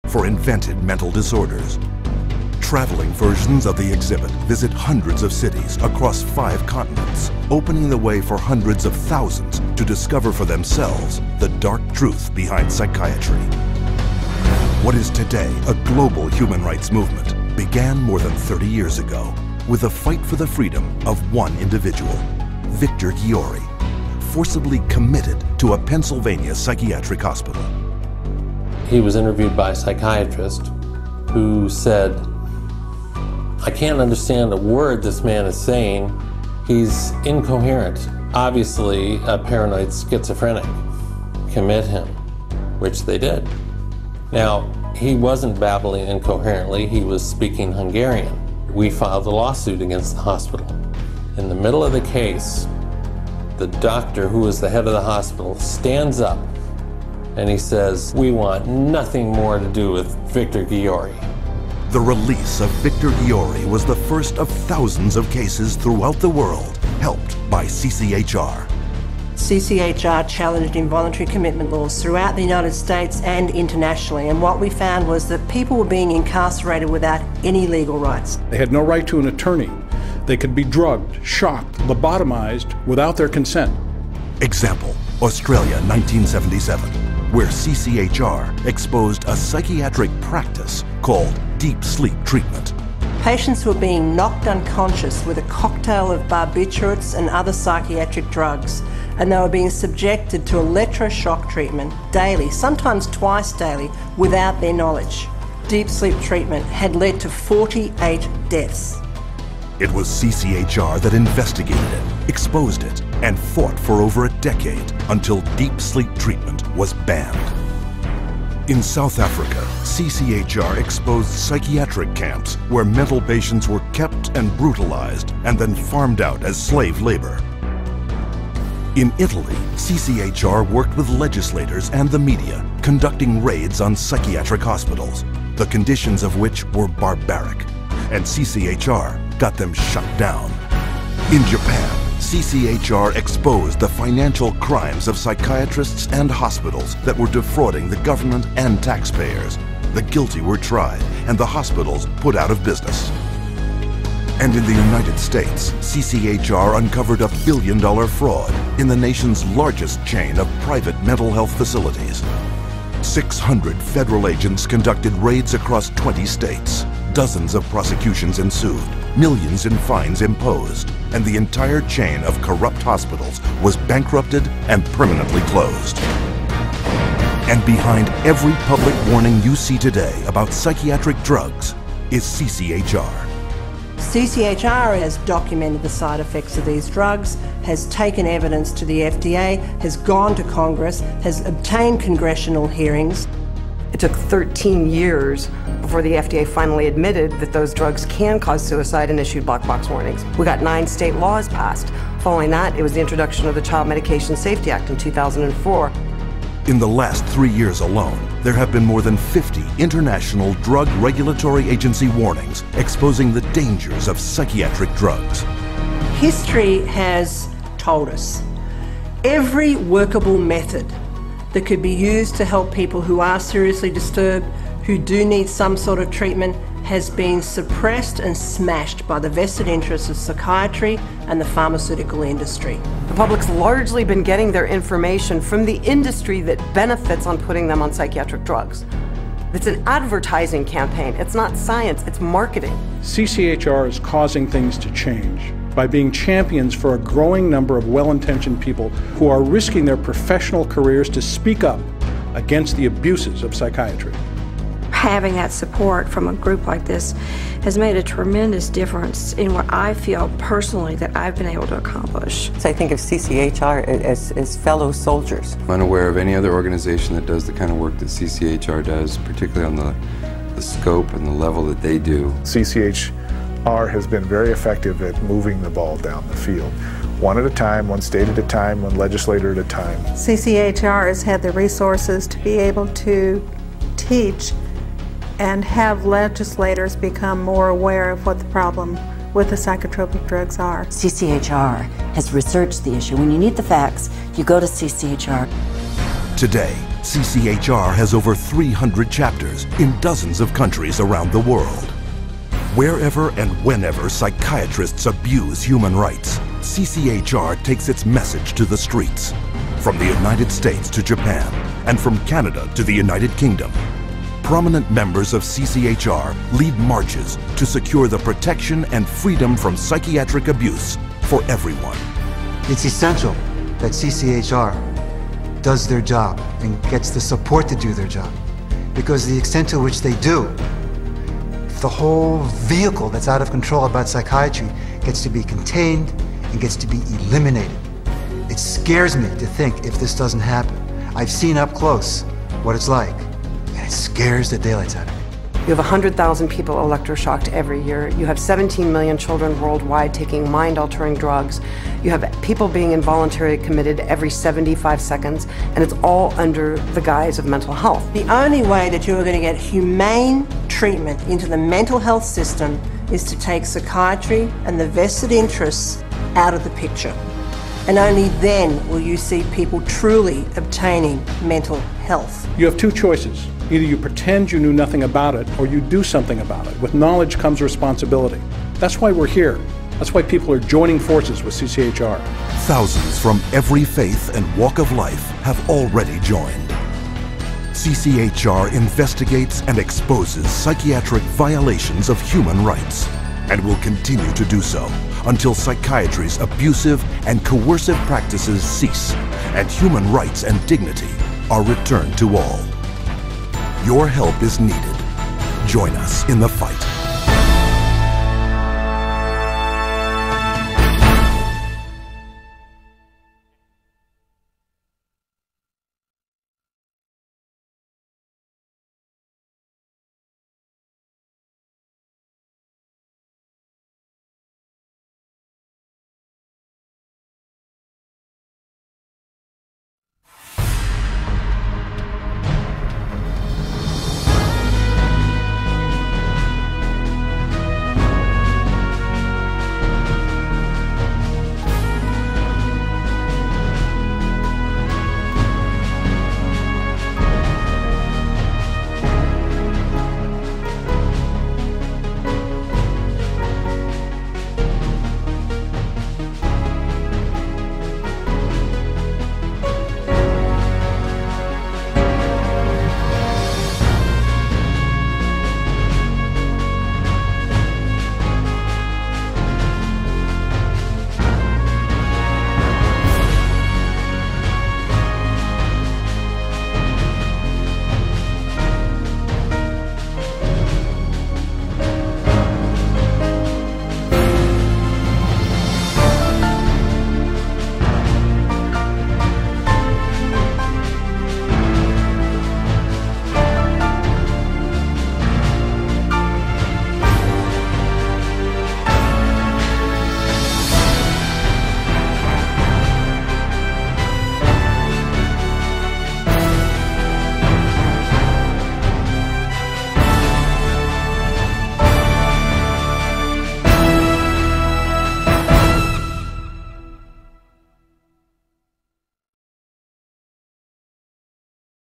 for invented mental disorders. Traveling versions of the exhibit visit hundreds of cities across 5 continents, opening the way for hundreds of thousands to discover for themselves the dark truth behind psychiatry. What is today a global human rights movement began more than 30 years ago with a fight for the freedom of one individual, Victor Ghiori, forcibly committed to a Pennsylvania psychiatric hospital. He was interviewed by a psychiatrist who said, "I can't understand a word this man is saying. He's incoherent. Obviously a paranoid schizophrenic. Commit him," which they did. Now, he wasn't babbling incoherently, he was speaking Hungarian. We filed a lawsuit against the hospital. In the middle of the case, the doctor, who was the head of the hospital, stands up and he says, "We want nothing more to do with Victor Ghiori." The release of Victor Ghiori was the first of thousands of cases throughout the world, helped by CCHR. CCHR challenged involuntary commitment laws throughout the United States and internationally, and what we found was that people were being incarcerated without any legal rights. They had no right to an attorney. They could be drugged, shocked, lobotomized without their consent. Example, Australia, 1977, where CCHR exposed a psychiatric practice called deep sleep treatment. Patients were being knocked unconscious with a cocktail of barbiturates and other psychiatric drugs, and they were being subjected to electroshock treatment daily, sometimes twice daily, without their knowledge. Deep sleep treatment had led to 48 deaths. It was CCHR that investigated it, exposed it, and fought for over a decade until deep sleep treatment was banned. In South Africa, CCHR exposed psychiatric camps where mental patients were kept and brutalized and then farmed out as slave labor. In Italy, CCHR worked with legislators and the media, conducting raids on psychiatric hospitals, the conditions of which were barbaric, and CCHR got them shut down. In Japan, CCHR exposed the financial crimes of psychiatrists and hospitals that were defrauding the government and taxpayers. The guilty were tried and the hospitals put out of business. And in the United States, CCHR uncovered a billion-dollar fraud in the nation's largest chain of private mental health facilities. 600 federal agents conducted raids across 20 states. Dozens of prosecutions ensued, millions in fines imposed, and the entire chain of corrupt hospitals was bankrupted and permanently closed. And behind every public warning you see today about psychiatric drugs is CCHR. CCHR has documented the side effects of these drugs, has taken evidence to the FDA, has gone to Congress, has obtained congressional hearings. It took 13 years before the FDA finally admitted that those drugs can cause suicide and issued black box warnings. We got 9 state laws passed. Following that, it was the introduction of the Child Medication Safety Act in 2004. In the last 3 years alone, there have been more than 50 international drug regulatory agency warnings exposing the dangers of psychiatric drugs. History has told us every workable method that could be used to help people who are seriously disturbed, who do need some sort of treatment, has been suppressed and smashed by the vested interests of psychiatry and the pharmaceutical industry. The public's largely been getting their information from the industry that benefits on putting them on psychiatric drugs. It's an advertising campaign. It's not science, it's marketing. CCHR is causing things to change by being champions for a growing number of well-intentioned people who are risking their professional careers to speak up against the abuses of psychiatry. Having that support from a group like this has made a tremendous difference in what I feel personally that I've been able to accomplish. So I think of CCHR as fellow soldiers. I'm unaware of any other organization that does the kind of work that CCHR does, particularly on the scope and the level that they do. CCHR has been very effective at moving the ball down the field. One at a time, one state at a time, one legislator at a time. CCHR has had the resources to be able to teach and have legislators become more aware of what the problem with the psychotropic drugs are. CCHR has researched the issue. When you need the facts, you go to CCHR. Today, CCHR has over 300 chapters in dozens of countries around the world. Wherever and whenever psychiatrists abuse human rights, CCHR takes its message to the streets. From the United States to Japan, and from Canada to the United Kingdom, prominent members of CCHR lead marches to secure the protection and freedom from psychiatric abuse for everyone. It's essential that CCHR does their job and gets the support to do their job, because the extent to which they do, the whole vehicle that's out of control about psychiatry gets to be contained and gets to be eliminated. It scares me to think if this doesn't happen. I've seen up close what it's like, and it scares the daylights out of me. You have 100,000 people electroshocked every year. You have 17 million children worldwide taking mind-altering drugs. You have people being involuntarily committed every 75 seconds, and it's all under the guise of mental health. The only way that you are going to get humane treatment into the mental health system is to take psychiatry and the vested interests out of the picture. And only then will you see people truly obtaining mental health. You have two choices. Either you pretend you knew nothing about it, or you do something about it. With knowledge comes responsibility. That's why we're here. That's why people are joining forces with CCHR. Thousands from every faith and walk of life have already joined. CCHR investigates and exposes psychiatric violations of human rights, and will continue to do so until psychiatry's abusive and coercive practices cease and human rights and dignity are returned to all. Your help is needed. Join us in the fight.